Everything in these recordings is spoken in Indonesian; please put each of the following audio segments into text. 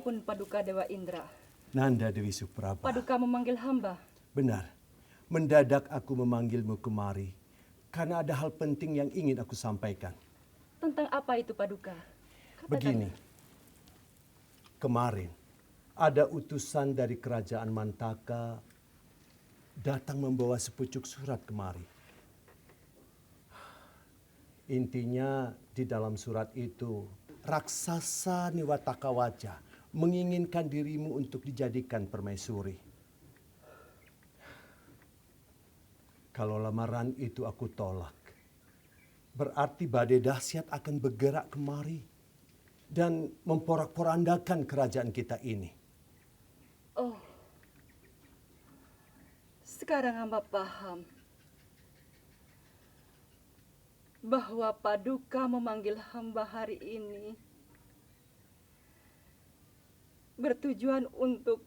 Ampun Paduka Dewa Indra. Nanda Dewi Supraba. Paduka memanggil hamba. Benar. Mendadak aku memanggilmu kemari karena ada hal penting yang ingin aku sampaikan. Tentang apa itu Paduka? Katakan. Begini. Kemarin ada utusan dari kerajaan Mantaka datang membawa sepucuk surat kemari. Intinya di dalam surat itu raksasa Niwataka Waja menginginkan dirimu untuk dijadikan permaisuri. Kalau lamaran itu aku tolak, berarti badai dahsyat akan bergerak kemari dan memporak-porandakan kerajaan kita ini. Oh, sekarang hamba paham bahwa Paduka memanggil hamba hari ini bertujuan untuk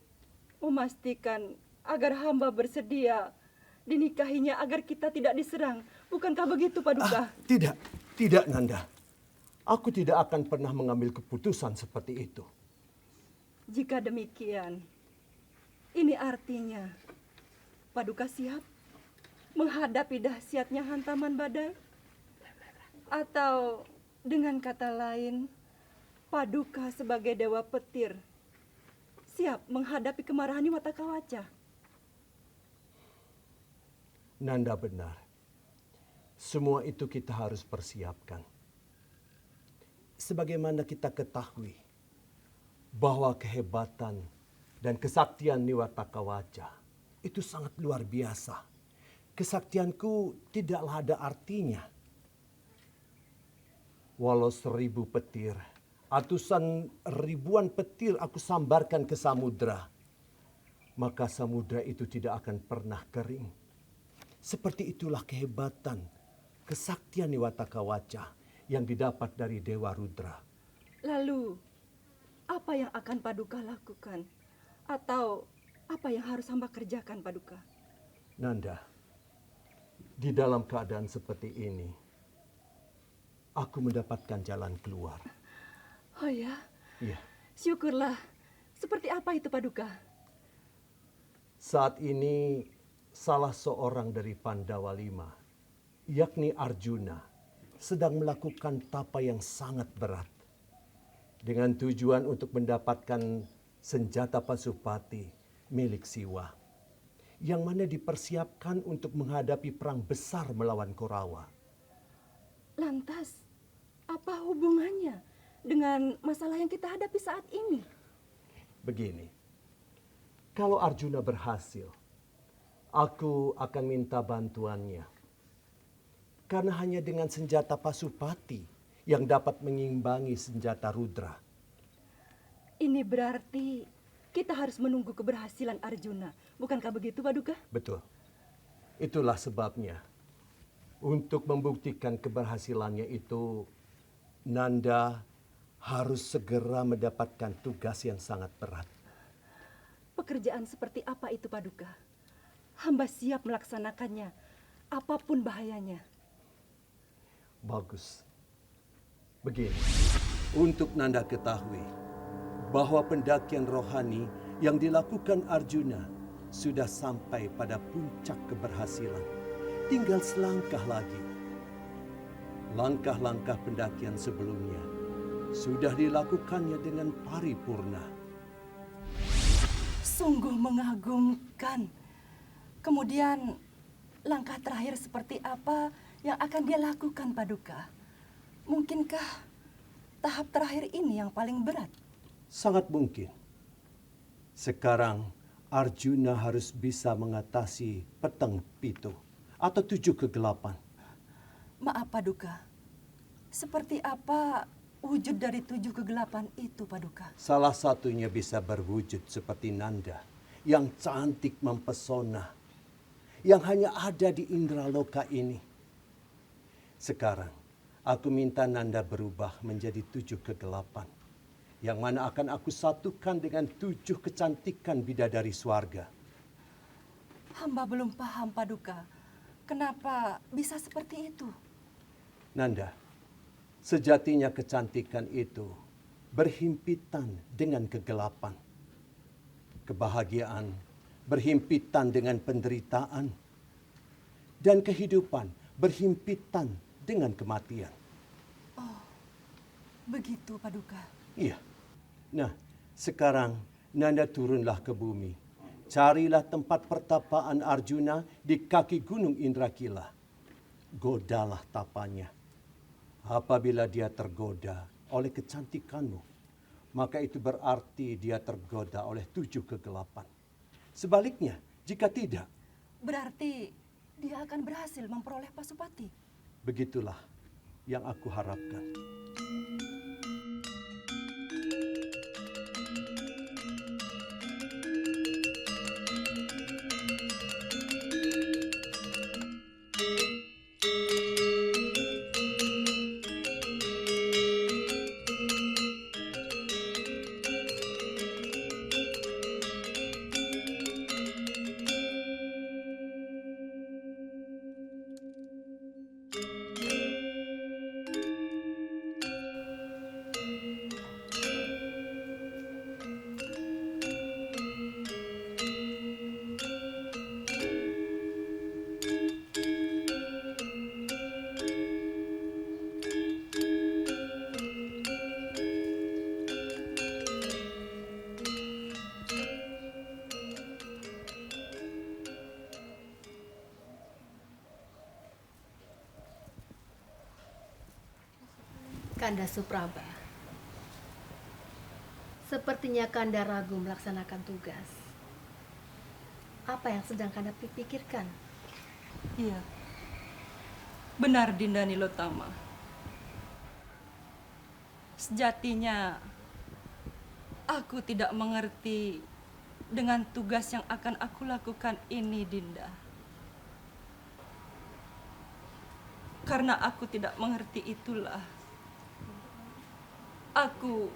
memastikan agar hamba bersedia dinikahinya agar kita tidak diserang. Bukankah begitu, Paduka? Tidak Nanda. Aku tidak akan pernah mengambil keputusan seperti itu. Jika demikian, ini artinya Paduka siap menghadapi dahsyatnya hantaman badai? Atau dengan kata lain, Paduka sebagai dewa petir siap menghadapi kemarahan Niwataka Waja? Nanda benar. Semua itu kita harus persiapkan. Sebagaimana kita ketahui bahwa kehebatan dan kesaktian Niwataka Waja itu sangat luar biasa. Kesaktianku tidaklah ada artinya. Walau 1000 petir, atusan ribuan petir aku sambarkan ke samudra, maka samudra itu tidak akan pernah kering. Seperti itulah kehebatan, kesaktian Niwataka Waja yang didapat dari Dewa Rudra. Lalu, apa yang akan Paduka lakukan? Atau apa yang harus hamba kerjakan, Paduka? Nanda, di dalam keadaan seperti ini, aku mendapatkan jalan keluar. Oh ya? Iya. Syukurlah. Seperti apa itu, Paduka? Saat ini salah seorang dari Pandawa 5, yakni Arjuna, sedang melakukan tapa yang sangat berat. Dengan tujuan untuk mendapatkan senjata Pasupati milik Siwa, yang mana dipersiapkan untuk menghadapi perang besar melawan Korawa. Lantas, apa hubungannya dengan masalah yang kita hadapi saat ini? Begini, kalau Arjuna berhasil, aku akan minta bantuannya. Karena hanya dengan senjata Pasupati yang dapat mengimbangi senjata Rudra. Ini berarti kita harus menunggu keberhasilan Arjuna. Bukankah begitu, Paduka? Betul. Itulah sebabnya. Untuk membuktikan keberhasilannya itu, Nanda harus segera mendapatkan tugas yang sangat berat. Pekerjaan seperti apa itu, Paduka? Hamba siap melaksanakannya, apapun bahayanya. Bagus. Begini, untuk Nanda ketahui bahwa pendakian rohani yang dilakukan Arjuna sudah sampai pada puncak keberhasilan. Tinggal selangkah lagi. Langkah-langkah pendakian sebelumnya sudah dilakukannya dengan paripurna. Sungguh mengagumkan. Kemudian langkah terakhir seperti apa yang akan dia lakukan, Paduka? Mungkinkah tahap terakhir ini yang paling berat? Sangat mungkin. Sekarang Arjuna harus bisa mengatasi peteng pitu atau 7 kegelapan. Maaf, Paduka. Seperti apa wujud dari 7 kegelapan itu, Paduka? Salah satunya bisa berwujud seperti Nanda yang cantik mempesona, yang hanya ada di Indraloka ini. Sekarang, aku minta Nanda berubah menjadi 7 kegelapan, yang mana akan aku satukan dengan 7 kecantikan bidadari swarga. Hamba belum paham, Paduka. Kenapa bisa seperti itu? Nanda, sejatinya kecantikan itu berhimpitan dengan kegelapan. Kebahagiaan berhimpitan dengan penderitaan. Dan kehidupan berhimpitan dengan kematian. Begitu, Paduka. Iya. Nah, sekarang Nanda turunlah ke bumi. Carilah tempat pertapaan Arjuna di kaki gunung Indrakila. Godalah tapanya. Apabila dia tergoda oleh kecantikanmu, maka itu berarti dia tergoda oleh 7 kegelapan. Sebaliknya, jika tidak, Berarti dia akan berhasil memperoleh Pasupati. begitulah yang aku harapkan. Kanda Supraba, sepertinya Kanda ragu melaksanakan tugas. Apa yang sedang Kanda pikirkan? Iya. Benar, Dinda Nilotama. Sejatinya aku tidak mengerti dengan tugas yang akan aku lakukan ini, Dinda. Karena aku tidak mengerti itulah, aku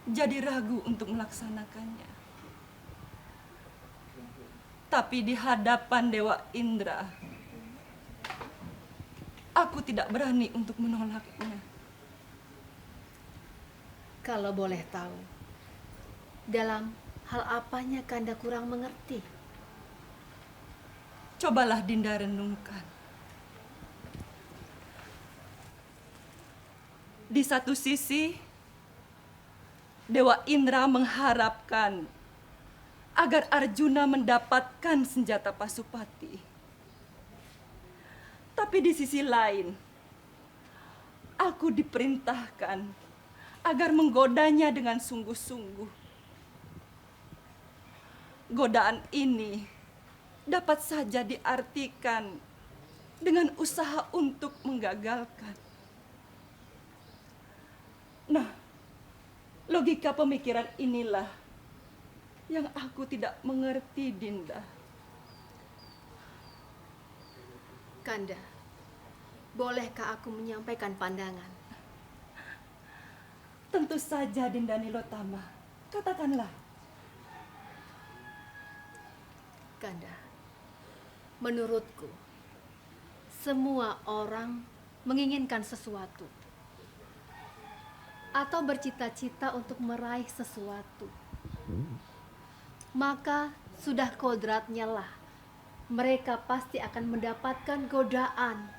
jadi ragu untuk melaksanakannya. Tapi di hadapan Dewa Indra, aku tidak berani untuk menolaknya. Kalau boleh tahu, dalam hal apanya Kanda kurang mengerti? Cobalah Dinda renungkan. Di satu sisi, Dewa Indra mengharapkan agar Arjuna mendapatkan senjata Pasupati. Tapi di sisi lain, aku diperintahkan agar menggodanya dengan sungguh-sungguh. Godaan ini dapat saja diartikan dengan usaha untuk menggagalkan. Nah, logika pemikiran inilah yang aku tidak mengerti, Dinda. Kanda, bolehkah aku menyampaikan pandangan? Tentu saja, Dinda Nilotama. Katakanlah. Kanda, menurutku, semua orang menginginkan sesuatu atau bercita-cita untuk meraih sesuatu. Maka sudah kodratnya lah mereka pasti akan mendapatkan godaan,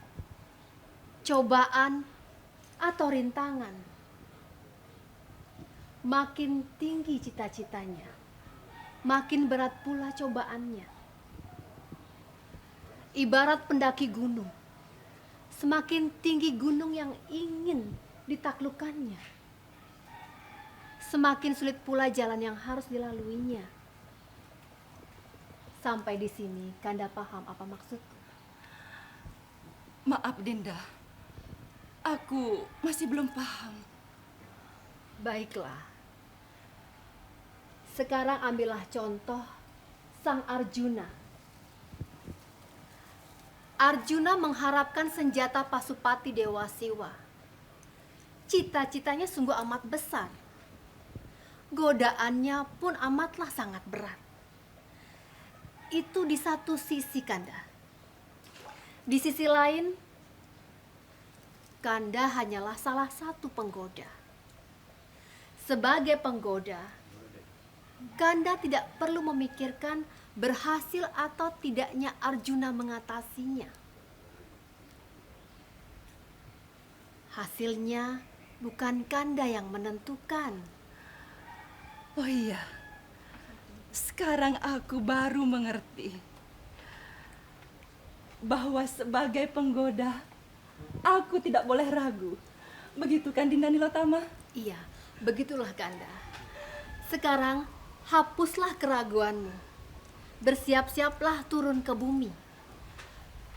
cobaan, atau rintangan. Makin tinggi cita-citanya, makin berat pula cobaannya. Ibarat pendaki gunung, semakin tinggi gunung yang ingin ditaklukkannya, semakin sulit pula jalan yang harus dilaluinya. Sampai di sini, Kanda paham apa maksudku? Maaf, Dinda. Aku masih belum paham. Baiklah. Sekarang ambillah contoh Sang Arjuna. Arjuna mengharapkan senjata Pasupati Dewa Siwa. Cita-citanya sungguh amat besar. Godaannya pun amatlah sangat berat. Itu di satu sisi, Kanda. Di sisi lain, Kanda hanyalah salah satu penggoda. Sebagai penggoda, Kanda tidak perlu memikirkan berhasil atau tidaknya Arjuna mengatasinya. Hasilnya bukan Kanda yang menentukan. Oh iya, sekarang aku baru mengerti bahwa sebagai penggoda, aku tidak boleh ragu. Begitu kan Dinda Nilotama? Iya, begitulah Kanda. Sekarang hapuslah keraguanmu. Bersiap-siaplah turun ke bumi.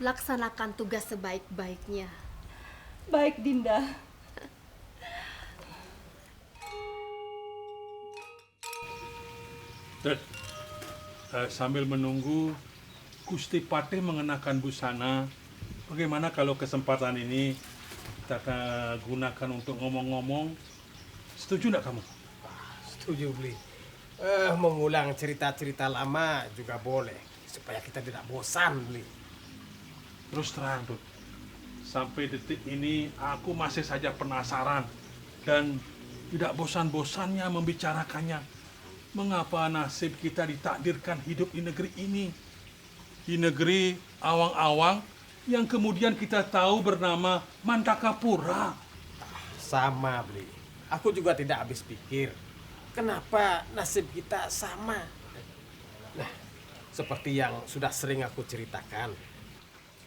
Laksanakan tugas sebaik-baiknya. Baik Dinda. Dan sambil menunggu Gusti Patih mengenakan busana, bagaimana kalau kesempatan ini kita gunakan untuk ngomong-ngomong? Setuju nggak kamu? Setuju, Bli. Mengulang cerita-cerita lama juga boleh, supaya kita tidak bosan, Bli. Terus terang, Dut. Sampai detik ini aku masih saja penasaran dan tidak bosan-bosannya membicarakannya. Mengapa nasib kita ditakdirkan hidup di negeri ini? Di negeri awang-awang yang kemudian kita tahu bernama Mantakapura. Sama, Bli. Aku juga tidak habis pikir. Kenapa nasib kita sama? Nah, seperti yang sudah sering aku ceritakan.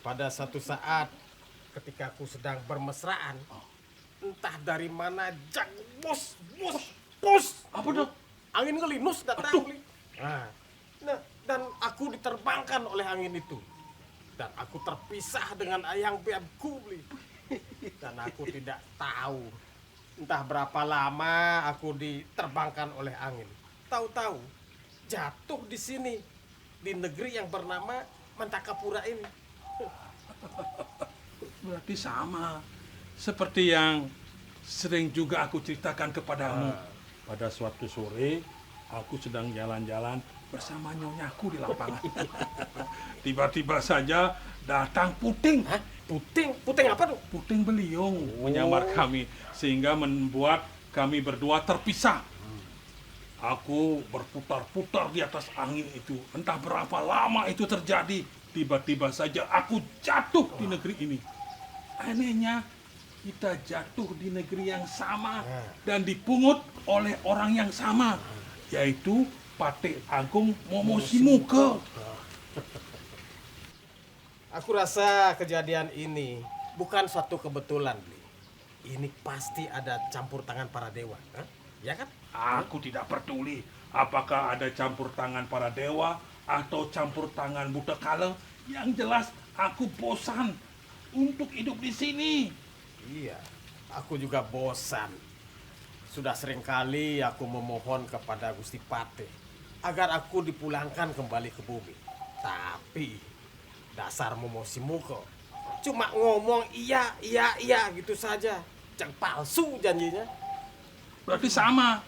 Pada satu saat ketika aku sedang bermesraan, entah dari mana bus. Apa dong? Angin ngelinus datang, Bli. Nah, dan aku diterbangkan oleh angin itu. Dan aku terpisah dengan ayang beabku, Bli. Dan aku tidak tahu entah berapa lama aku diterbangkan oleh angin. Tahu-tahu jatuh di sini, di negeri yang bernama Mantakapura ini. Berarti sama seperti yang sering juga aku ceritakan kepadamu. Pada suatu sore aku sedang jalan-jalan bersama nyonyaku di lapangan. Tiba-tiba saja datang puting. Hah? Puting? Puting apa tuh? Puting beliung menyamar kami sehingga membuat kami berdua terpisah. Aku berputar-putar di atas angin itu. Entah berapa lama itu terjadi. Tiba-tiba saja aku jatuh di negeri ini. Anehnya, kita jatuh di negeri yang sama dan dipungut oleh orang yang sama, yaitu Patih Agung Momosimuka. Aku rasa kejadian ini bukan suatu kebetulan, Bli. Ini pasti ada campur tangan para dewa, ya kan? Aku tidak peduli apakah ada campur tangan para dewa atau campur tangan buta kala. Yang jelas aku bosan untuk hidup di sini. Iya, aku juga bosan. Sudah sering kali aku memohon kepada Gusti Patih agar aku dipulangkan kembali ke bumi. Tapi dasar Momosimuka cuma ngomong iya gitu saja. Cang palsu janjinya. Berarti sama.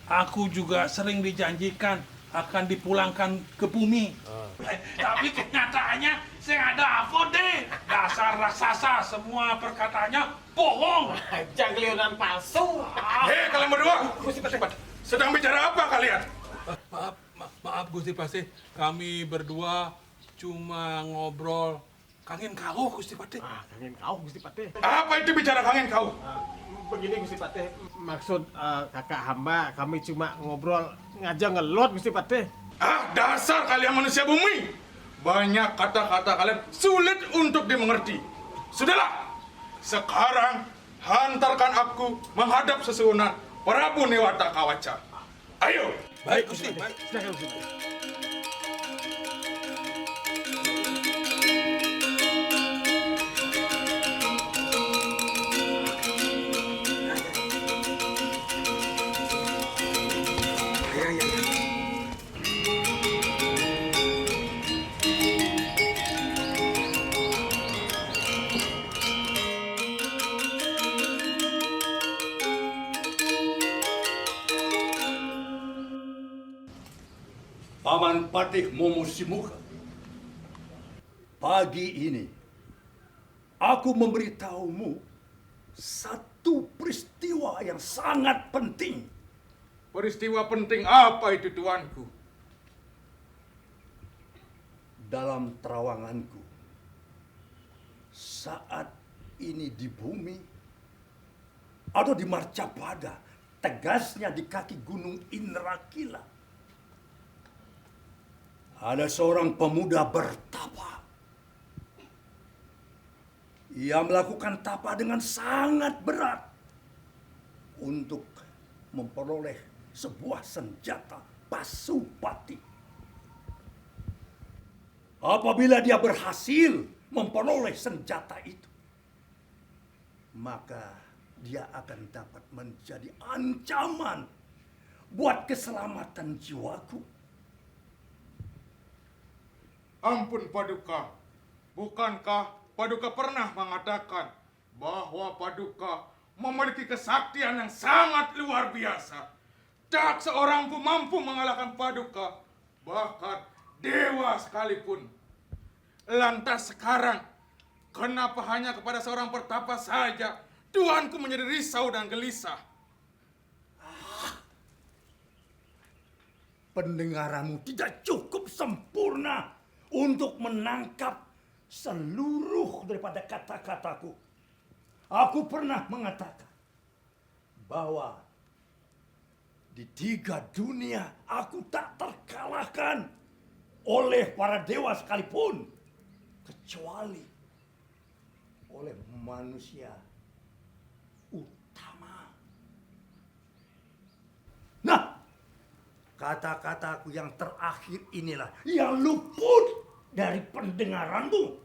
Aku juga sering dijanjikan akan dipulangkan ke bumi. Tapi kenyataannya saya ada apa deh. Dasar raksasa, semua perkataannya bohong. Janglionan palsu. Hei kalian berdua, sedang bicara apa kalian? Maaf Gusti Patih, kami berdua cuma ngobrol kangen kau Gusti Patih. Kangen kau Gusti Patih. Apa itu bicara kangen kau? Begini Gusti Patih, maksud kakak hamba kami cuma ngobrol ngajak ngelot Gusti Patih. Dasar kalian manusia bumi. Banyak kata-kata kalian sulit untuk dimengerti. Sudahlah, sekarang hantarkan aku menghadap sesunan Prabu Newata Kawaca. Ayo. Baik Gusti. Silakan Gusti Patih. Paman Patih Momosimuka. Pagi ini, aku memberitahumu satu peristiwa yang sangat penting. Peristiwa penting apa itu, tuanku? Dalam terawanganku, saat ini di bumi atau di Marcapada, tegasnya di kaki gunung Indrakila, ada seorang pemuda bertapa. Ia melakukan tapa dengan sangat berat untuk memperoleh sebuah senjata Pasupati. Apabila dia berhasil memperoleh senjata itu, maka dia akan dapat menjadi ancaman buat keselamatan jiwaku. Ampun Paduka, bukankah Paduka pernah mengatakan bahwa Paduka memiliki kesaktian yang sangat luar biasa? Tak seorang pun mampu mengalahkan Paduka, bahkan dewa sekalipun. Lantas sekarang, kenapa hanya kepada seorang pertapa saja tuanku menjadi risau dan gelisah? Pendengaranmu tidak cukup sempurna untuk menangkap seluruh daripada kata-kataku. Aku pernah mengatakan bahwa di 3 dunia aku tak terkalahkan oleh para dewa sekalipun, kecuali oleh manusia utama. Nah, kata-kataku yang terakhir inilah yang luput dari pendengaranmu.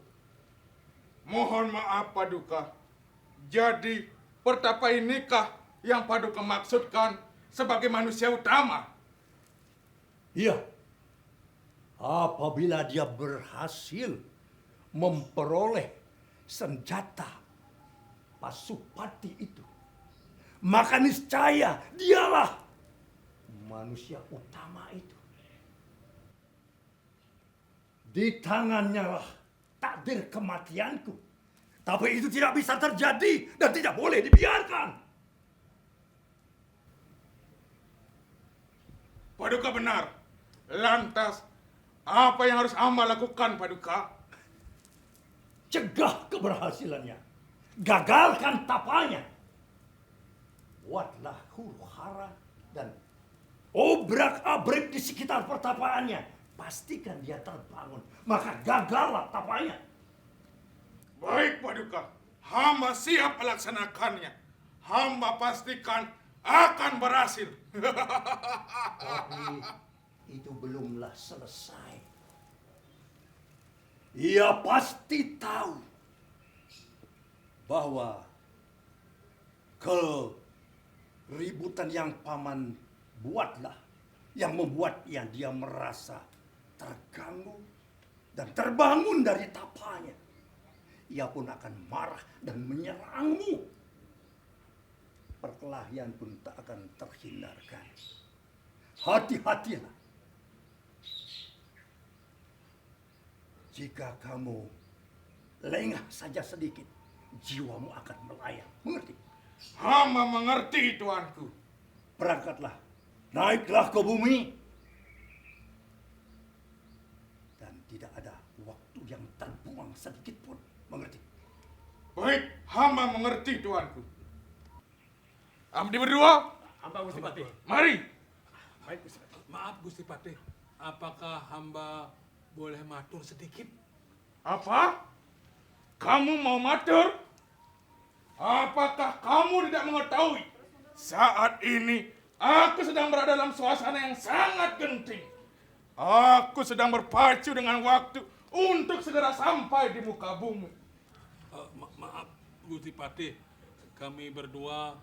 Mohon maaf Paduka. Jadi pertapa inikah yang Paduka maksudkan sebagai manusia utama? Iya. Apabila dia berhasil memperoleh senjata Pasupati itu, maka niscaya dialah manusia utama itu. Di tangannya lah takdir kematianku. Tapi itu tidak bisa terjadi dan tidak boleh dibiarkan. Paduka benar. Lantas, apa yang harus hamba lakukan, Paduka? Cegah keberhasilannya. Gagalkan tapanya. Buatlah huru-hara dan obrak-abrik di sekitar pertapaannya. Pastikan dia terbangun. Maka gagallah tapanya. Baik, Paduka. Hamba siap melaksanakannya. Hamba pastikan akan berhasil. Tapi itu belumlah selesai. Ia pasti tahu bahwa keributan yang paman buatlah yang membuat dia merasa terganggu dan terbangun dari tapanya. Ia pun akan marah dan menyerangmu. Perkelahian pun tak akan terhindarkan. Hati-hatilah. Jika kamu lengah saja sedikit, jiwamu akan melayang. Mengerti? Hamba mengerti, tuanku. Berangkatlah. Naiklah ke bumi. Dan tidak ada waktu yang terbuang sedikit pun. Mengerti? Baik, hamba mengerti, tuanku. Abdi berdua, Hamba Gusti Patih. mari. Baik Gusti Patih. Maaf Gusti Patih, apakah hamba boleh matur sedikit? Apa? Kamu mau matur? Apakah kamu tidak mengetahui? Saat ini aku sedang berada dalam suasana yang sangat genting. Aku sedang berpacu dengan waktu untuk segera sampai di muka bumi. Maaf Gusti Patih, kami berdua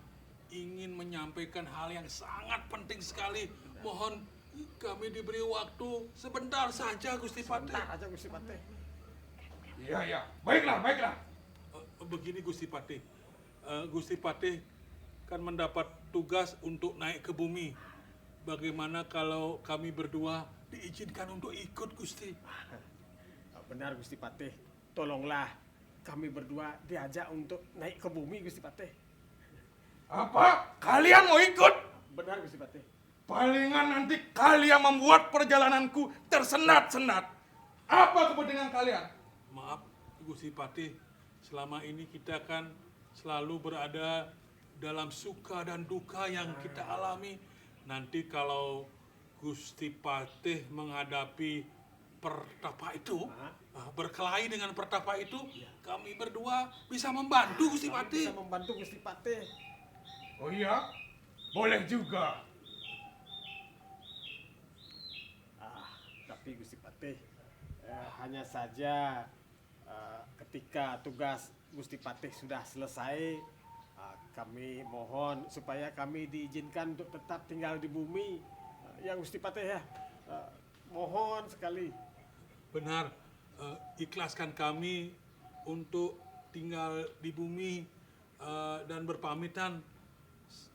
ingin menyampaikan hal yang sangat penting sekali. Mohon kami diberi waktu sebentar saja Gusti Patih. Bentar aja Gusti Patih. Iya, baiklah, baiklah. Begini Gusti Patih, Gusti Patih kan mendapat tugas untuk naik ke bumi. Bagaimana kalau kami berdua diizinkan untuk ikut Gusti? Benar Gusti Patih. Tolonglah kami berdua diajak untuk naik ke bumi Gusti Patih. Apa? Kalian mau ikut? Benar Gusti Patih. Palingan nanti kalian membuat perjalananku tersendat-sendat. Apa kepentingan kalian? Maaf, Gusti Patih, selama ini kita kan selalu berada dalam suka dan duka yang kita alami. Nanti kalau Gusti Patih menghadapi pertapa itu, berkelahi dengan pertapa itu, kami berdua bisa membantu Gusti Patih. Bisa membantu Gusti Patih. Oh iya? Boleh juga. Tapi Gusti Patih, hanya saja ketika tugas Gusti Patih sudah selesai, kami mohon supaya kami diizinkan untuk tetap tinggal di bumi. Ya Gusti Patih ya, mohon sekali. Benar, ikhlaskan kami untuk tinggal di bumi dan berpamitan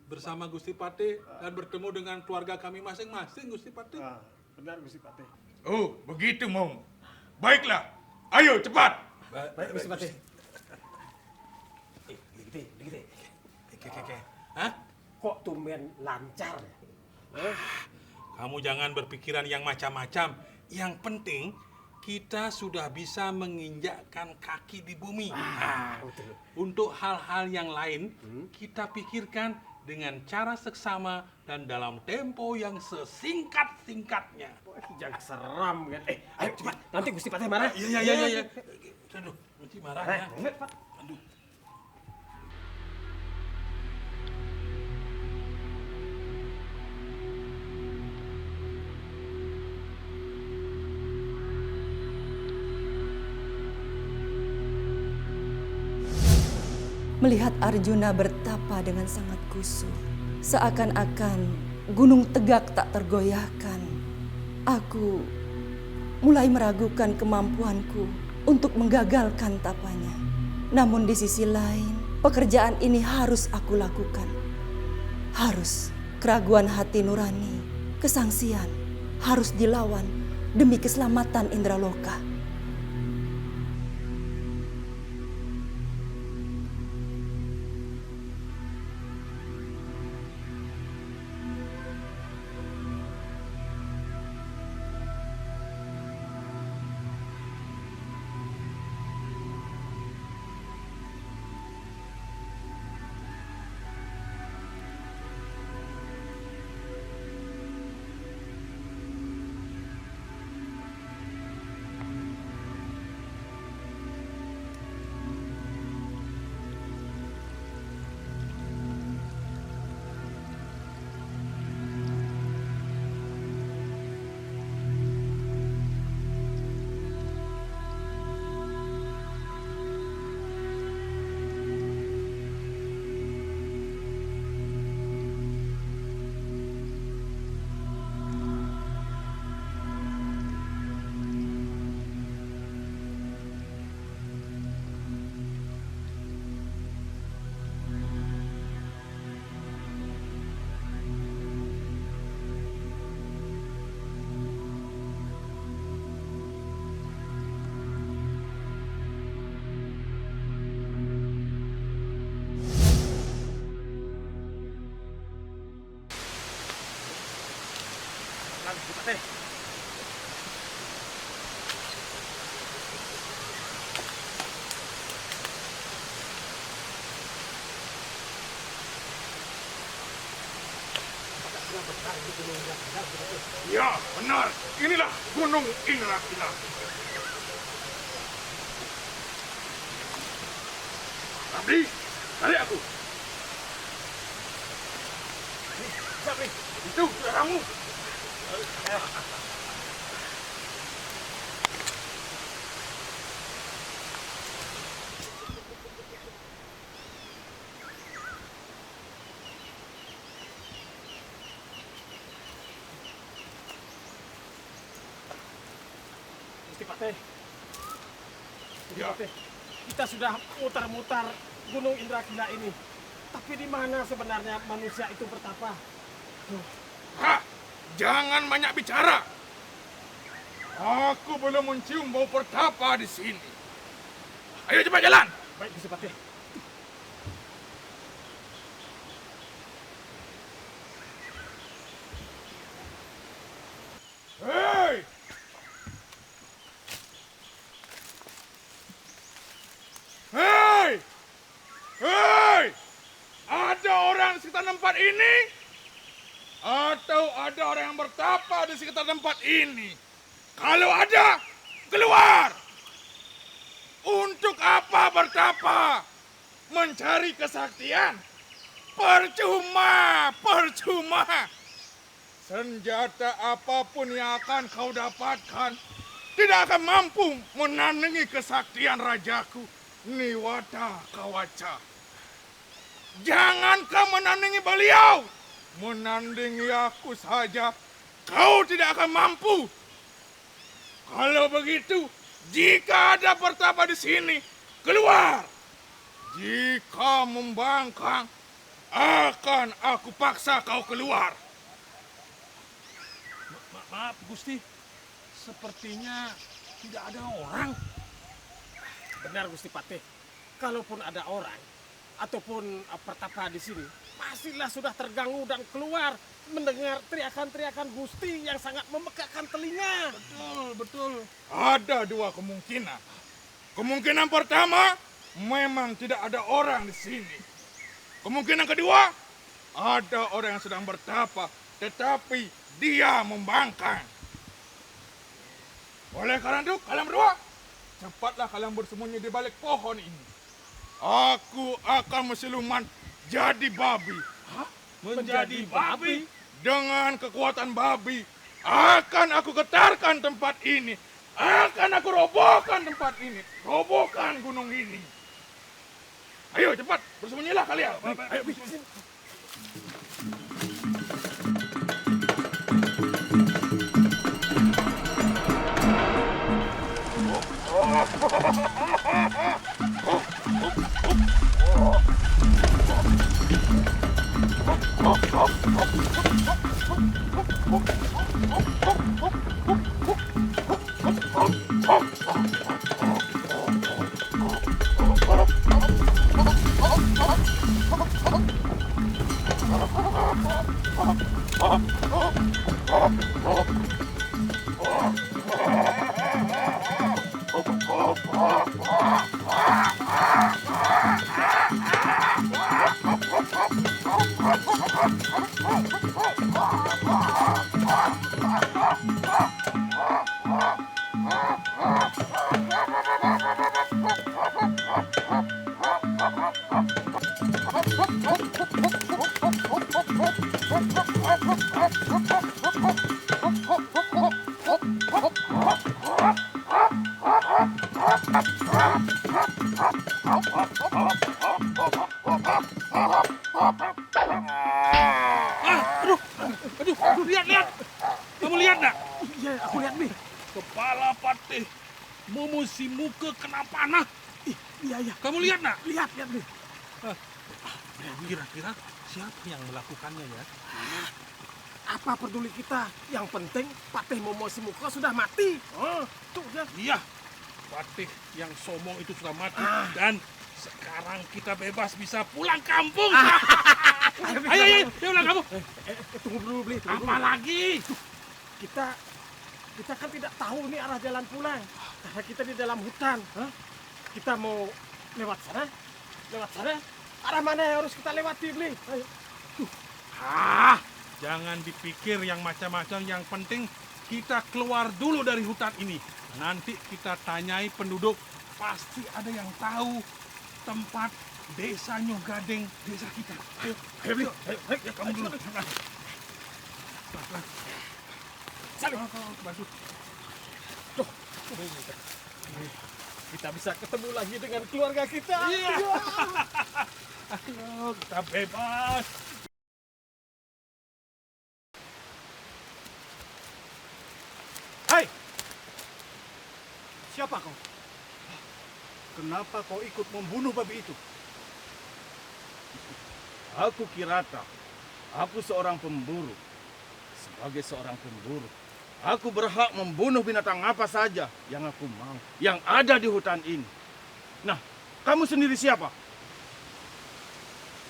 bersama Gusti Patih dan bertemu dengan keluarga kami masing-masing, Gusti Patih. Benar Gusti Patih. Oh, begitu mau. Baiklah. Ayo cepat. Baik Gusti Patih. Gede. Hah? Kok tumben lancar ya? Kamu jangan berpikiran yang macam-macam. Yang penting kita sudah bisa menginjakkan kaki di bumi. Betul. Untuk hal-hal yang lain, kita pikirkan dengan cara seksama dan dalam tempo yang sesingkat-singkatnya. Jangan seram kan. Ayo cepat. Nanti Gusti Patih marah. Iya. Aduh, nanti marahnya. Aduh. Melihat Arjuna bertapa dengan sangat khusyuk, seakan-akan gunung tegak tak tergoyahkan, aku mulai meragukan kemampuanku untuk menggagalkan tapanya. Namun di sisi lain, pekerjaan ini harus aku lakukan. Harus keraguan hati nurani, kesangsian, harus dilawan demi keselamatan Indraloka. Gusti Patih. Ya, benar. Inilah Gunung Indragila. Abdi, tarik aku. Siapa? Itu saudaramu. Gusti Patih. Ya. Kita sudah mutar-mutar Gunung Indragila ini. Tapi di mana sebenarnya manusia itu bertapa? Ha, jangan banyak bicara. Aku belum mencium bau pertapa di sini. Ayo cepat jalan. Baik, Gusti Patih. di sekitar tempat ini? Atau ada orang yang bertapa di sekitar tempat ini? Kalau ada, keluar! Untuk apa bertapa? Mencari kesaktian? Percuma, percuma. Senjata apapun yang akan kau dapatkan tidak akan mampu menandingi kesaktian rajaku, Niwata Kawaca. Jangan kau menandingi beliau, menandingi aku saja kau tidak akan mampu. Kalau begitu, jika ada pertapa di sini, keluar. Jika membangkang, akan aku paksa kau keluar. Maaf Gusti, sepertinya tidak ada orang. Benar Gusti Patih. Kalaupun ada orang ataupun pertapa di sini, pastilah sudah terganggu dan keluar mendengar teriakan-teriakan Gusti yang sangat memekakkan telinga. Betul. Ada dua kemungkinan. Kemungkinan pertama, memang tidak ada orang di sini. Kemungkinan kedua, ada orang yang sedang bertapa, tetapi dia membangkang. Oleh karena itu, kalian berdua, cepatlah kalian bersembunyi di balik pohon ini. Aku akan mensiluman jadi babi. Menjadi babi? Dengan kekuatan babi, akan aku getarkan tempat ini. Akan aku robohkan tempat ini. Robohkan gunung ini. Ayo cepat, bersembunyilah kalian. Ayo, Aduh, lihat. Kamu lihat nggak? Iya, aku lihat nih. Kepala Patih Momosi muka kena panah. Iya. Kamu lihat nggak? Lihat nih. Kira-kira siapa yang melakukannya ya? Apa peduli kita? Yang penting Patih Momosi Muka sudah mati. Tuh dia. Iya, Patih yang somong itu sudah mati dan sekarang kita bebas bisa pulang kampung. Ayo, pulang kampung. Tunggu dulu, Bli. Apa lagi? Kita kan tidak tahu nih arah jalan pulang. Karena kita di dalam hutan. Kita mau lewat sana? Arah mana yang harus kita lewati, Bli? Ayo. Jangan dipikir yang macam-macam. Yang penting kita keluar dulu dari hutan ini. Nanti kita tanyai penduduk. Pasti ada yang tahu tempat desa Nyogadeng, desa kita. Ayo, ya, kamu dulu. Pelan-pelan. Bantu. Tuh. Kita bisa ketemu lagi dengan keluarga kita. Iya. Ayo, kita bebas. Hai! Siapa kau? Kenapa kau ikut membunuh babi itu? Aku Kirata. Aku seorang pemburu. Sebagai seorang pemburu, aku berhak membunuh binatang apa saja yang aku mau, yang ada di hutan ini. Nah, kamu sendiri siapa?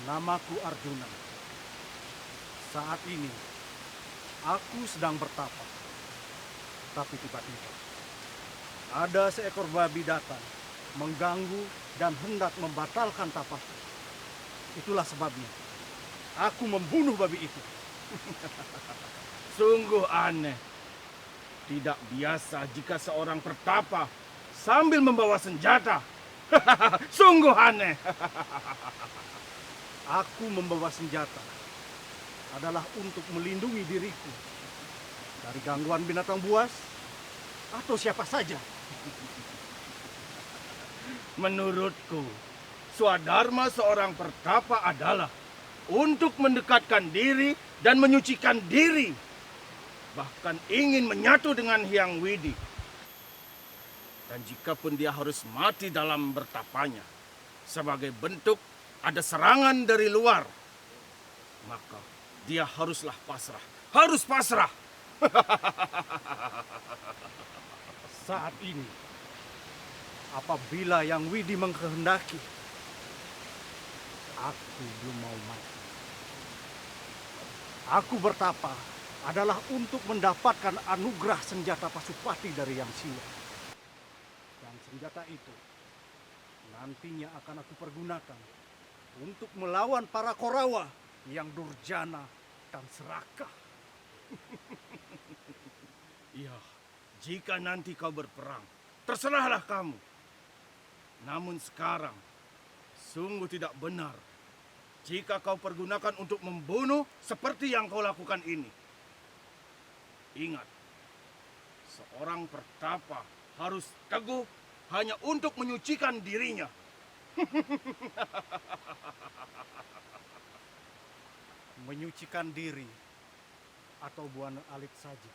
Namaku Arjuna. Saat ini, aku sedang bertapa. Tapi tiba-tiba, ada seekor babi datang, mengganggu dan hendak membatalkan tapasku. Itulah sebabnya aku membunuh babi itu. Sungguh aneh. Tidak biasa jika seorang pertapa sambil membawa senjata. Sungguh aneh. Aku membawa senjata adalah untuk melindungi diriku dari gangguan binatang buas atau siapa saja. Menurutku, swadharma seorang pertapa adalah untuk mendekatkan diri dan menyucikan diri. Bahkan ingin menyatu dengan Hyang Widi. Dan jikapun dia harus mati dalam bertapanya, sebagai bentuk ada serangan dari luar, maka dia haruslah pasrah. Harus pasrah. Saat ini, apabila Yang Widi mengkehendaki, aku belum mau mati. Aku bertapa adalah untuk mendapatkan anugerah senjata Pasupati dari Yang Siwa. Dan senjata itu nantinya akan aku pergunakan untuk melawan para Korawa yang durjana dan serakah. Ya, jika nanti kau berperang, terserahlah kamu. Namun sekarang, sungguh tidak benar jika kau pergunakan untuk membunuh seperti yang kau lakukan ini. Ingat, seorang pertapa harus teguh hanya untuk menyucikan dirinya. Menyucikan diri atau buana alit saja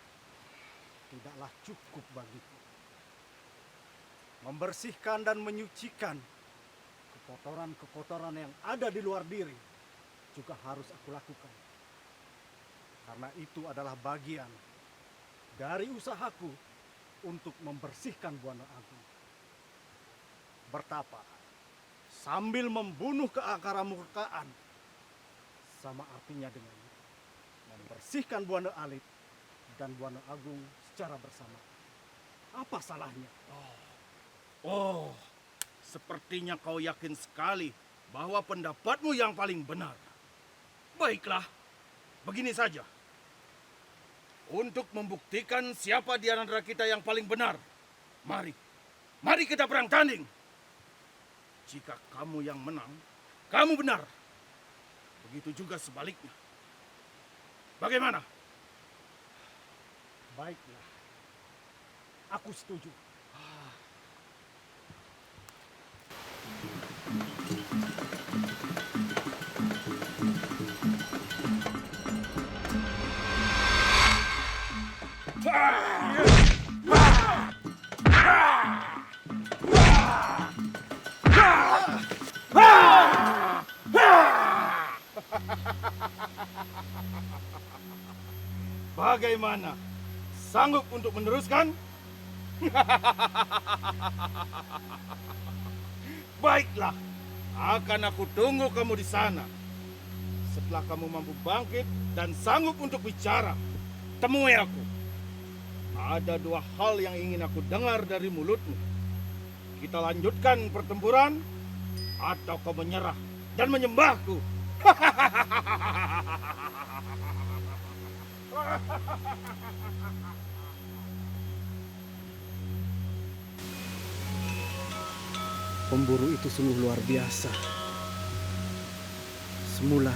tidaklah cukup bagiku. Membersihkan dan menyucikan kekotoran-kekotoran yang ada di luar diri juga harus aku lakukan. Karena itu adalah bagian dari usahaku untuk membersihkan Buana Agung. Bertapa sambil membunuh keangkara murkaan sama artinya dengan membersihkan Buana Alit dan Buana Agung secara bersama. Apa salahnya? Oh, sepertinya kau yakin sekali bahwa pendapatmu yang paling benar. Baiklah, begini saja. Untuk membuktikan siapa di antara kita yang paling benar, mari kita perang tanding. Jika kamu yang menang, kamu benar. Begitu juga sebaliknya. Bagaimana? Baiklah, aku setuju. Bagaimana? Sanggup untuk meneruskan? Baiklah, akan aku tunggu kamu di sana. Setelah kamu mampu bangkit dan sanggup untuk bicara, temui aku. Ada dua hal yang ingin aku dengar dari mulutmu. Kita lanjutkan pertempuran, atau kau menyerah dan menyembahku. Pemburu itu sungguh luar biasa. Semula,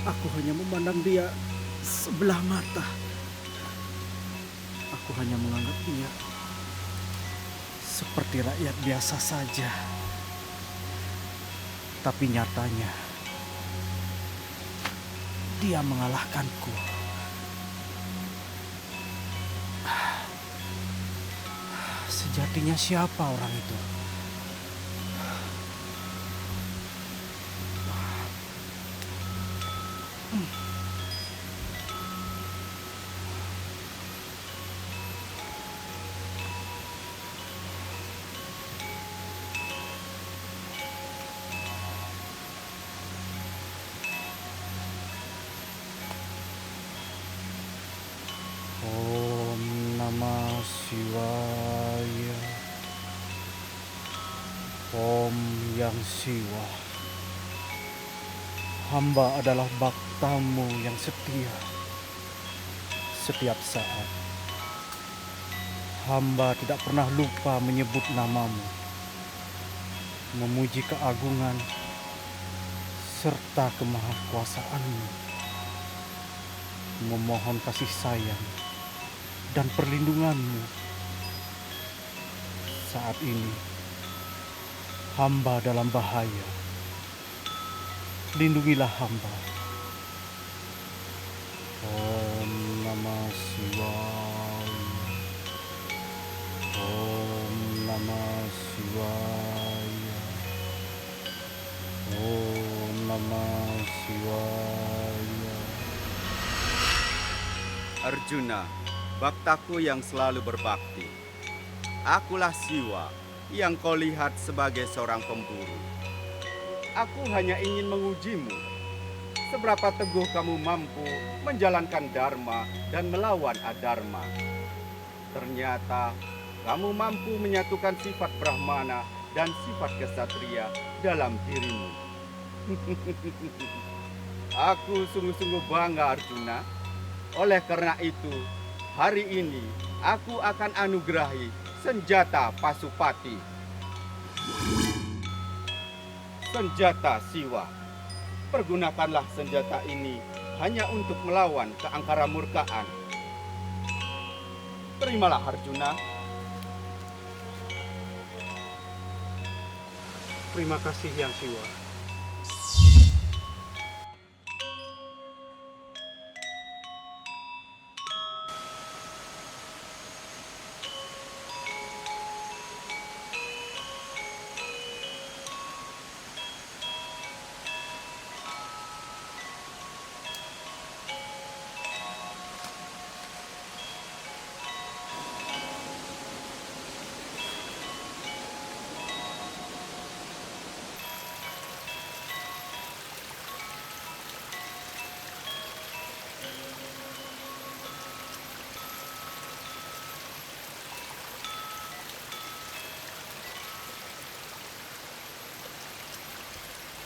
aku hanya memandang dia sebelah mata. Aku hanya menganggap dia seperti rakyat biasa saja. Tapi nyatanya, dia mengalahkanku. Sejatinya siapa orang itu? Om Namah Shivaya. Om Yang Siwa. hamba adalah baktamu yang setia. Setiap saat, hamba tidak pernah lupa menyebut namamu, memuji keagungan serta kemahakuasaanmu, memohon kasih sayang dan perlindunganmu. Saat ini, hamba dalam bahaya. Lindungilah hamba. Om Namah Shivaya. Om Namah Shivaya. Om Namah Shivaya. Arjuna, baktaku yang selalu berbakti. Akulah Siwa yang kau lihat sebagai seorang pemburu. Aku hanya ingin mengujimu. Seberapa teguh kamu mampu menjalankan dharma dan melawan adharma. Ternyata kamu mampu menyatukan sifat Brahmana dan sifat kesatria dalam dirimu. Aku sungguh-sungguh bangga, Arjuna. Oleh karena itu, hari ini aku akan anugerahi senjata Pasupati. Senjata Siwa. Pergunakanlah senjata ini hanya untuk melawan keangkara murkaan. Terimalah, Arjuna. Terima kasih Yang Siwa.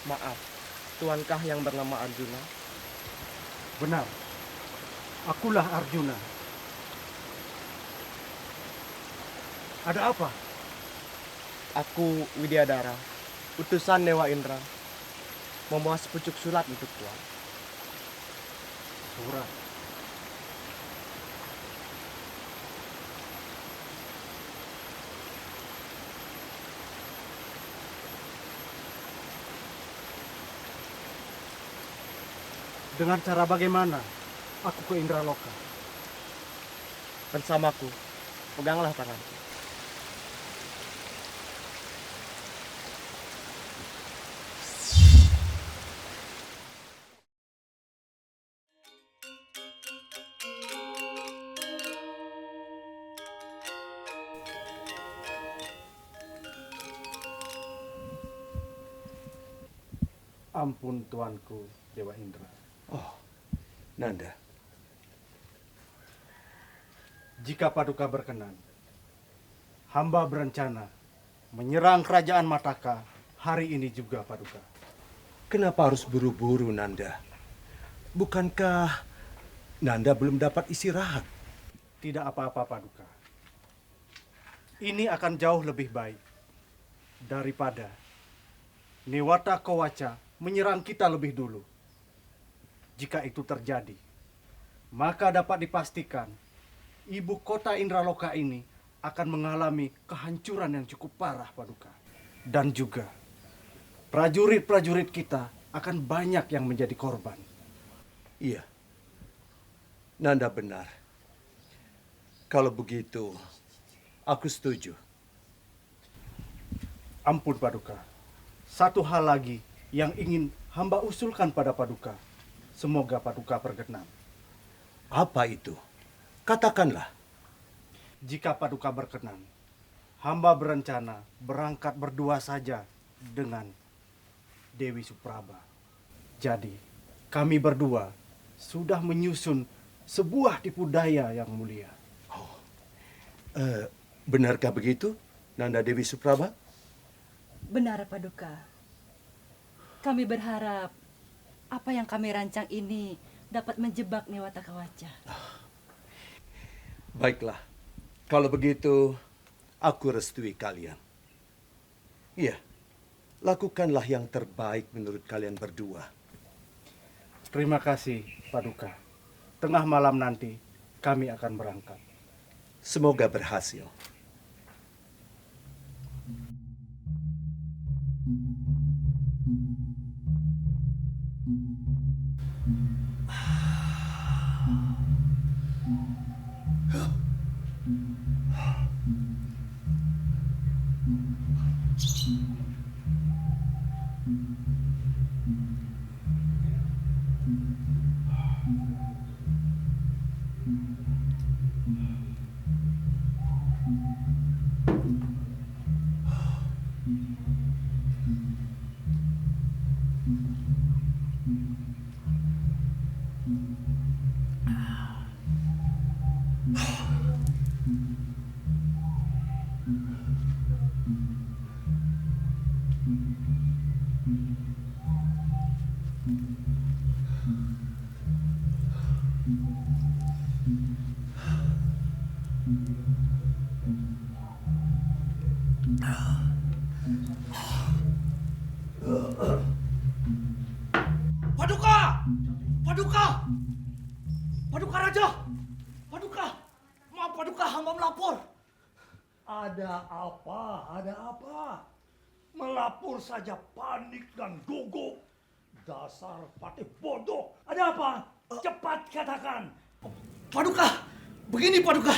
Maaf, tuankah yang bernama Arjuna? Benar. Akulah Arjuna. Ada apa? Aku Widyadara, utusan Dewa Indra, membawa sepucuk surat untuk tuan. Surat. Dengan cara bagaimana aku ke Indraloka? Bersamaku, peganglah tanganku. Ampun tuanku, Dewa Indra. Oh, Nanda. Jika Paduka berkenan, hamba berencana menyerang kerajaan Mataka hari ini juga, Paduka. Kenapa harus buru-buru, Nanda? Bukankah Nanda belum dapat istirahat? Tidak apa-apa, Paduka. Ini akan jauh lebih baik daripada Newata Kowaca menyerang kita lebih dulu. Jika itu terjadi, maka dapat dipastikan ibu kota Indraloka ini akan mengalami kehancuran yang cukup parah, Paduka. Dan juga prajurit-prajurit kita akan banyak yang menjadi korban. Iya, Nanda benar. Kalau begitu, aku setuju. Ampun, Paduka. Satu hal lagi yang ingin hamba usulkan pada Paduka. Semoga Paduka berkenan. Apa itu? Katakanlah. Jika Paduka berkenan, hamba berencana berangkat berdua saja dengan Dewi Supraba. Jadi, kami berdua sudah menyusun sebuah tipu daya yang mulia. Benarkah begitu, Nanda Dewi Supraba? Benar, Paduka. Kami berharap apa yang kami rancang ini dapat menjebak Newata Kawaca. Baiklah, kalau begitu aku restui kalian. Iya, lakukanlah yang terbaik menurut kalian berdua. Terima kasih, Paduka. Tengah malam nanti kami akan berangkat. Semoga berhasil. Paduka! Paduka! Paduka Raja! Paduka! Maaf Paduka, hamba melapor. Ada apa? Ada apa? Melapor saja panik dan gugup. Dasar patih bodoh. Ada apa? Cepat katakan. Paduka, begini Paduka.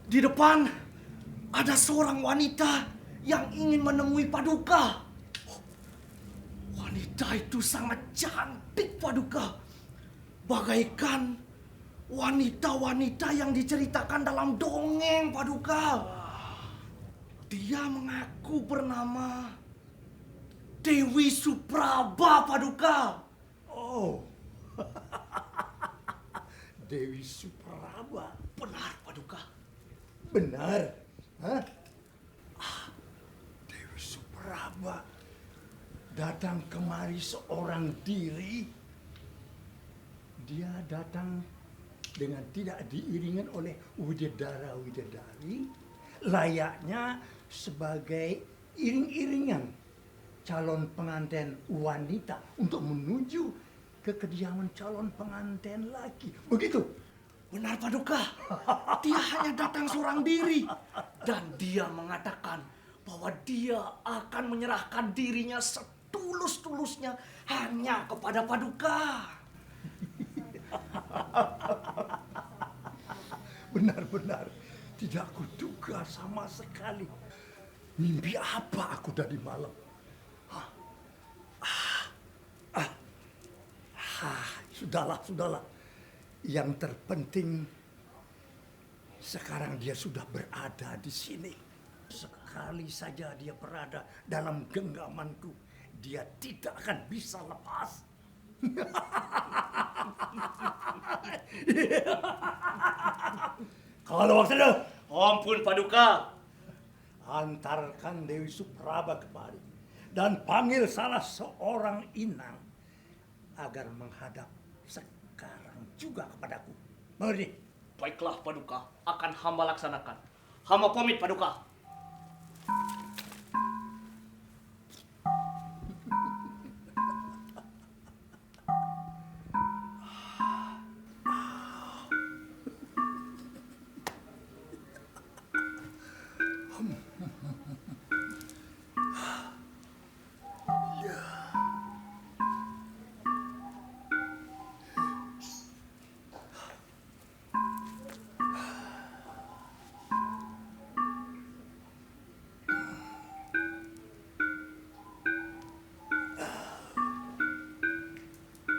Di depan ada seorang wanita yang ingin menemui Paduka. Wanita itu sangat cantik Paduka. Bagaikan wanita-wanita yang diceritakan dalam dongeng Paduka. Dia mengaku bernama Dewi Supraba Paduka. Oh. Dewi Supraba. Benar Paduka. Benar? Hah? Dewi Supraba datang kemari seorang diri. Dia datang dengan tidak diiringi oleh widadara-widadari, layaknya sebagai iring-iringan calon pengantin wanita untuk menuju ke kediaman calon pengantin laki. Begitu? Benar Paduka. Dia hanya datang seorang diri. Dan dia mengatakan bahwa dia akan menyerahkan dirinya setulus-tulusnya hanya kepada Paduka. Benar-benar tidak kuduga sama sekali. Mimpi apa aku tadi malam? Sudahlah. Yang terpenting sekarang dia sudah berada di sini. Sekali saja dia berada dalam genggamanku, dia tidak akan bisa lepas. Kalau waktu Ampun Paduka. antarkan Dewi Supraba kemari dan panggil salah seorang inang agar menghadap sekarang juga kepadaku. Mengerti? Baiklah Paduka, akan hamba laksanakan. Hamba pamit Paduka.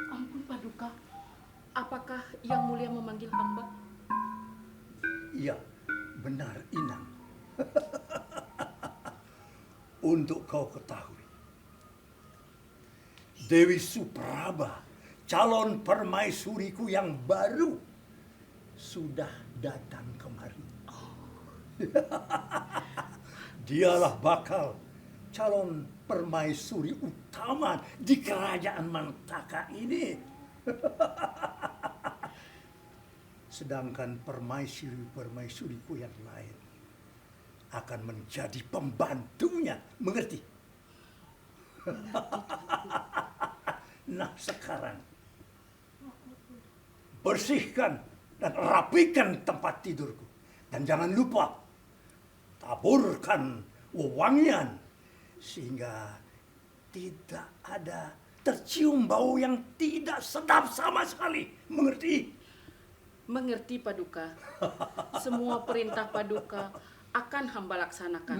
Ampun Paduka, apakah Yang Mulia memanggil hamba? Iya, benar inang. Untuk kau ketahui, Dewi Supraba, calon permaisuriku yang baru, sudah datang kemari. Dialah bakal calon permaisuri utama di kerajaan Mantaka ini. Sedangkan permaisuri-permaisuriku yang lain akan menjadi pembantunya, mengerti? Nah sekarang, bersihkan dan rapikan tempat tidurku. Dan jangan lupa, taburkan wewangian sehingga tidak ada tercium bau yang tidak sedap sama sekali. Mengerti? Mengerti, Paduka. Semua perintah Paduka akan hamba laksanakan.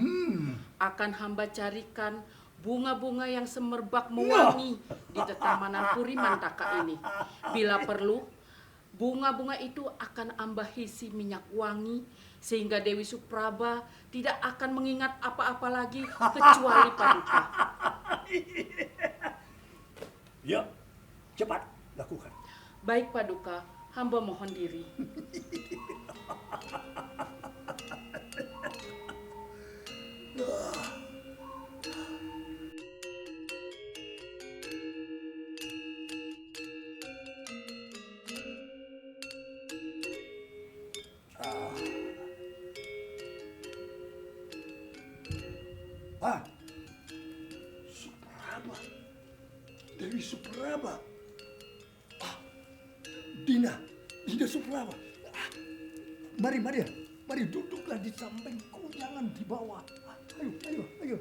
Akan hamba carikan bunga-bunga yang semerbak mewangi di Tetamanan Puri Mantaka ini. Bila perlu, bunga-bunga itu akan hamba hisi minyak wangi sehingga Dewi Supraba tidak akan mengingat apa-apa lagi kecuali Paduka. Ya, cepat lakukan. Baik, Paduka. Hamba mohon diri. Supraba. Dewi Supraba. Dinda Supraba. Mari duduklah di sampingku, jangan di bawah. Ayo.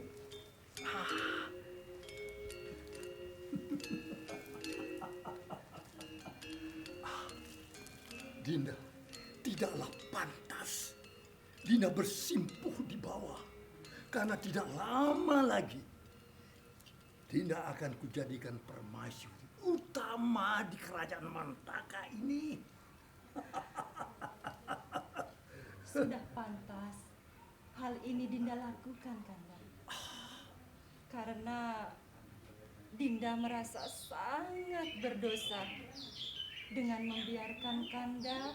Dinda, tidaklah pantas Dinda bersimpuh di bawah, karena tidak lama lagi Dinda akan kujadikan permaisuri utama di kerajaan Mantaka ini. Sudah pantas hal ini Dinda lakukan, Kanda. Karena Dinda merasa sangat berdosa dengan membiarkan Kanda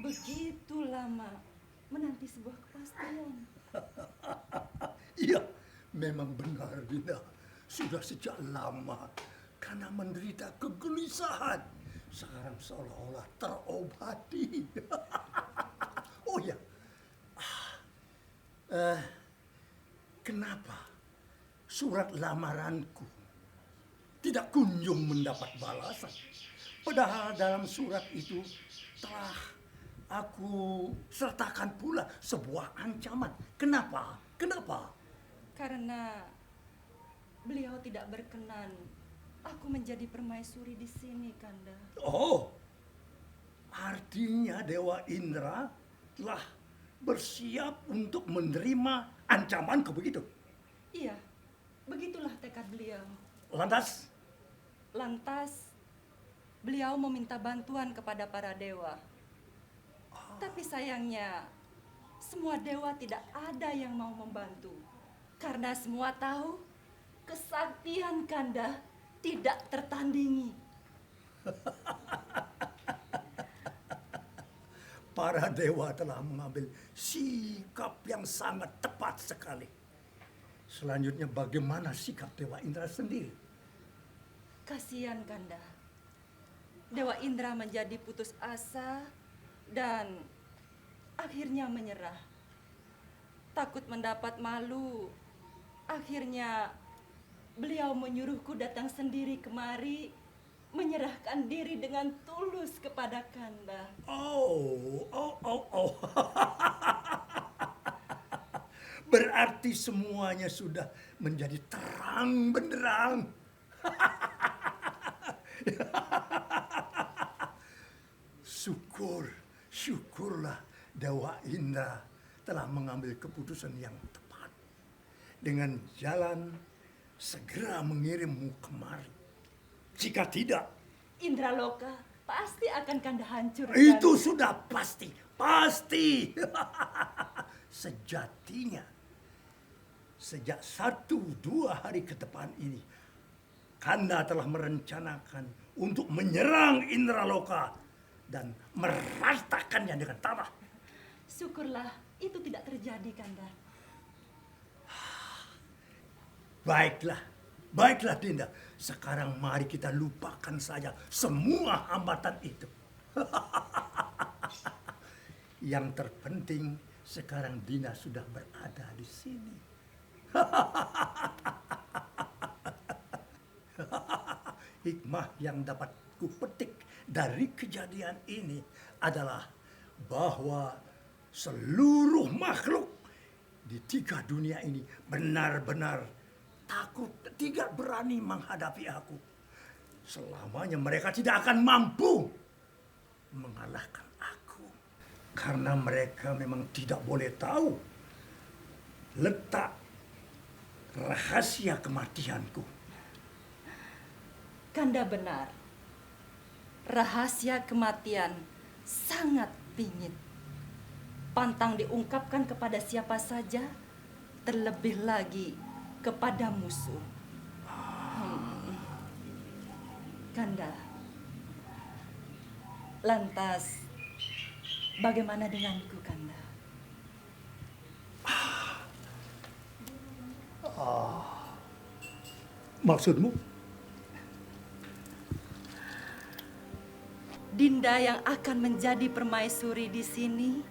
begitu lama menanti sebuah kepastian. Iya, memang benar Dinda. Sudah sejak lama karena menderita kegelisahan. Sekarang seolah-olah terobati. Oh ya, kenapa surat lamaranku tidak kunjung mendapat balasan? Padahal dalam surat itu telah aku sertakan pula sebuah ancaman. Kenapa? Karena beliau tidak berkenan aku menjadi permaisuri di sini, Kanda. Oh, artinya Dewa Indra telah bersiap untuk menerima ancamanku begitu? Iya, begitulah tekad beliau. Lantas, beliau meminta bantuan kepada para dewa. Tapi sayangnya, semua dewa tidak ada yang mau membantu. Karena semua tahu, kesaktian Kanda tidak tertandingi. para dewa telah mengambil sikap yang sangat tepat sekali. Selanjutnya bagaimana sikap Dewa Indra sendiri? Kasihan Kanda. Dewa Indra menjadi putus asa dan akhirnya menyerah. Takut mendapat malu, akhirnya beliau menyuruhku datang sendiri kemari, menyerahkan diri dengan tulus kepada Kanda. Oh. Berarti semuanya sudah menjadi terang benderang. Syukurlah Dewa Indra telah mengambil keputusan yang tepat. Dengan jalan segera mengirimmu kemari. Jika tidak, Indraloka pasti akan Kanda hancurkan. Itu sudah pasti. Sejatinya, sejak 1-2 hari ke depan ini, Kanda telah merencanakan untuk menyerang Indraloka dan meratakannya dengan tanah. Syukurlah itu tidak terjadi, Kanda. Baiklah, baiklah Dinda. Sekarang mari kita lupakan saja semua hambatan itu. Yang terpenting sekarang Dinda sudah berada di sini. Hikmah yang dapat kupetik dari kejadian ini adalah bahwa seluruh makhluk di 3 dunia ini benar-benar takut, tidak berani menghadapi aku. Selamanya mereka tidak akan mampu mengalahkan aku. Karena mereka memang tidak boleh tahu letak rahasia kematianku. Kanda benar. Rahasia kematian sangat bingit. Pantang diungkapkan kepada siapa saja, terlebih lagi kepada musuh. Kanda, lantas bagaimana denganku, Kanda? Maksudmu? Dinda yang akan menjadi permaisuri di sini,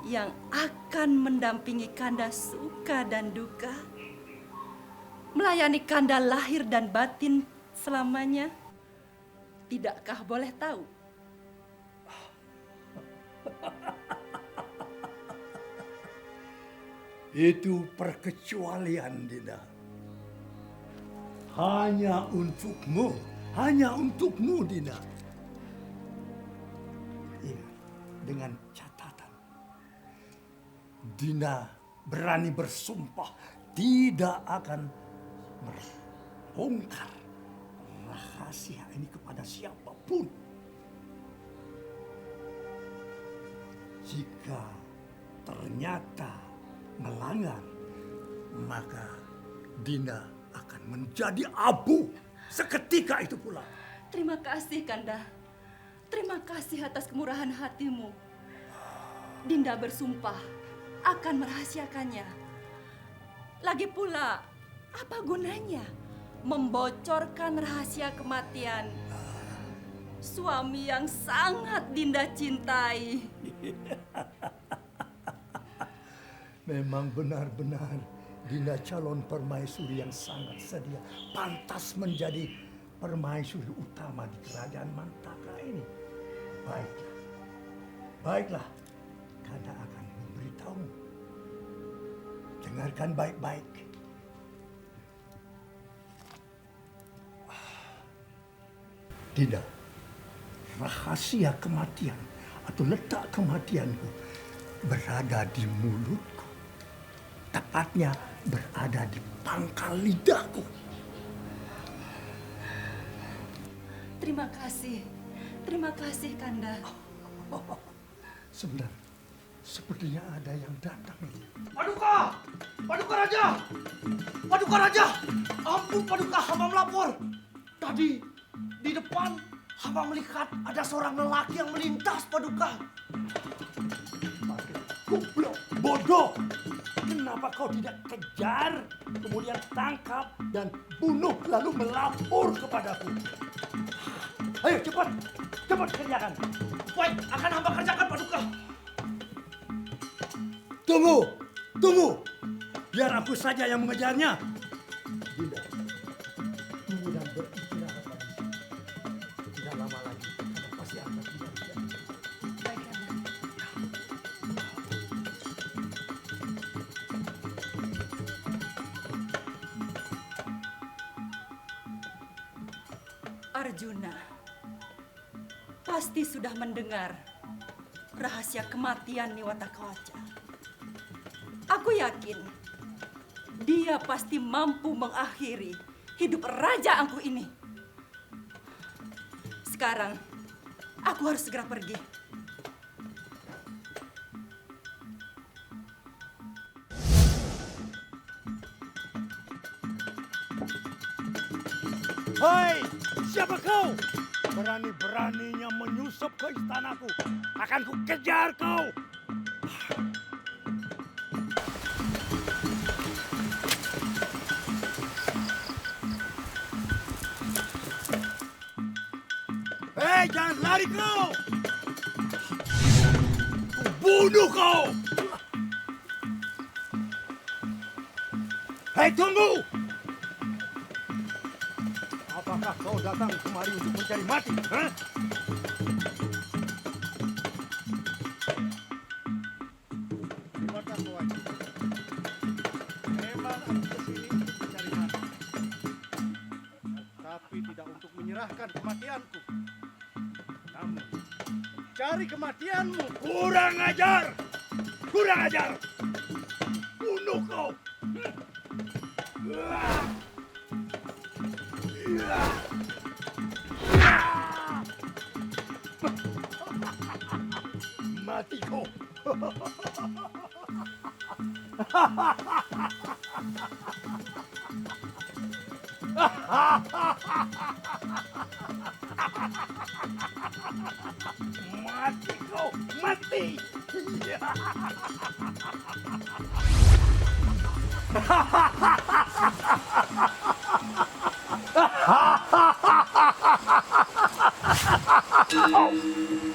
yang akan mendampingi Kanda suka dan duka, melayani Kanda lahir dan batin selamanya. Tidakkah boleh tahu? Itu perkecualian, Dinda. Hanya untukmu, Dinda. Ingat, dengan catatan. Dinda berani bersumpah tidak akan membongkar rahasia ini kepada siapapun. Jika ternyata melanggar, maka Dinda akan menjadi abu seketika itu pula. Terima kasih, Kanda. Terima kasih atas kemurahan hatimu. Dinda bersumpah akan merahasiakannya. Lagi pula, apa gunanya membocorkan rahasia kematian suami yang sangat Dinda cintai? Memang benar-benar Dinda calon permaisuri yang sangat sedia, pantas menjadi permaisuri utama di kerajaan Mantaka ini. Baiklah, Kanda akan memberitahumu. Dengarkan baik-baik. Dinda, rahasia kematian atau letak kematianku berada di mulutku. Tepatnya berada di pangkal lidahku. Terima kasih, Kanda. Sebentar, sepertinya ada yang datang. Paduka! Paduka Raja! Paduka Raja! Ampun Paduka, hamba melapor. Tadi di depan hamba melihat ada seorang lelaki yang melintas, Paduka. Goblok, bodoh. Kenapa kau tidak kejar, kemudian tangkap dan bunuh lalu melapor kepadaku? Ayo cepat kerjakan. Baik, akan hamba kerjakan, Paduka. Tunggu. Biar aku saja yang mengejarnya. Dinda, tunggu dan beristirahat di sini. Tidak lama lagi, kita pasti akan tiba di sini. Baik, Kanda. Arjuna pasti sudah mendengar rahasia kematian Niwatakawaca. Aku yakin dia pasti mampu mengakhiri hidup Raja Angku ini. Sekarang aku harus segera pergi. Hei, siapa kau? Berani-beraninya menyusup ke istanaku. Akan ku kejar kau. Hei, jangan lari kau! Ku bunuh kau! Hei, tunggu! Apakah kau datang kemari untuk mencari mati? Hah? Terima kasih, memang aku kesini untuk mencari mati. Tapi tidak untuk menyerahkan kematianku. Namun, cari kematianmu. Kurang ajar! Kurang ajar! Bunuh kau! Mati kau! Mati kau! Mati! Oh.